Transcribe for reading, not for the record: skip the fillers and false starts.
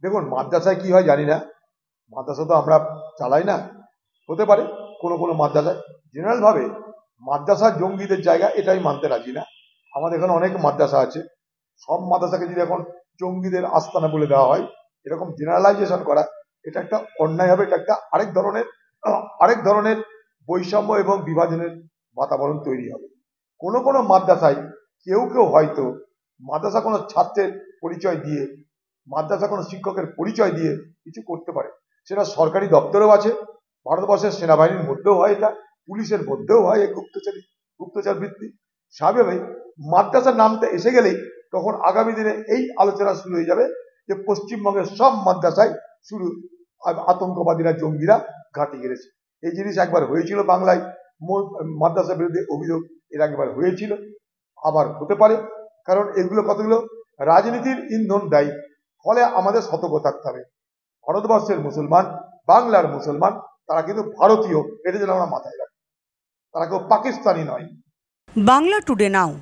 দেখুন, মাদ্রাসায় কি হয় জানি না, মাদ্রাসা তো আমরা চালাই না। হতে পারে কোনো কোনো মাদ্রাসায়, জেনারেল ভাবে মাদ্রাসা জঙ্গিদের জায়গা, এটা আমি মানতে রাজি না। আমাদের এখানে অনেক মাদ্রাসা আছে, সব মাদ্রাসাকে যদি এখন জঙ্গিদের আস্তানা বলে দেওয়া হয়, এরকম জেনারেলাইজেশন করা, এটা একটা অন্যায় হবে। এটা একটা আরেক ধরনের বৈষম্য এবং বিভাজনের বাতাবরণ তৈরি হবে। কোনো কোনো মাদ্রাসায় কেউ কেউ হয়তো মাদ্রাসা কোনো ছাত্রের পরিচয় দিয়ে, মাদ্রাসা কোনো শিক্ষকের পরিচয় দিয়ে কিছু করতে পারে। সেটা সরকারি দপ্তরেও আছে, ভারতবর্ষের সেনাবাহিনীর মধ্যেও হয়, এটা পুলিশের মধ্যেও হয়, এই গুপ্তচর বৃত্তি। স্বাভাবিক মাদ্রাসার নামটা এসে গেলেই তখন আগামী দিনে এই আলোচনা শুরু হয়ে যাবে যে পশ্চিমবঙ্গের সব মাদ্রাসায় শুরু আতঙ্কবাদীরা, জঙ্গিরা ঘাঁটি গেড়েছে। এই জিনিস একবার হয়েছিল বাংলায়, মাদ্রাসার বিরুদ্ধে অভিযোগ এর একবার হয়েছিল, আবার হতে পারে। কারণ এগুলো কতগুলো রাজনীতির ইন্ধন দেয়। ফলে আমাদের সতর্ক থাকতে হবে। ভারতবর্ষের মুসলমান, বাংলার মুসলমান, তারা কিন্তু ভারতীয়, এটা যেন আমরা মাথায় রাখি। তারা কেউ পাকিস্তানি নয়। বাংলা টুডে নাও।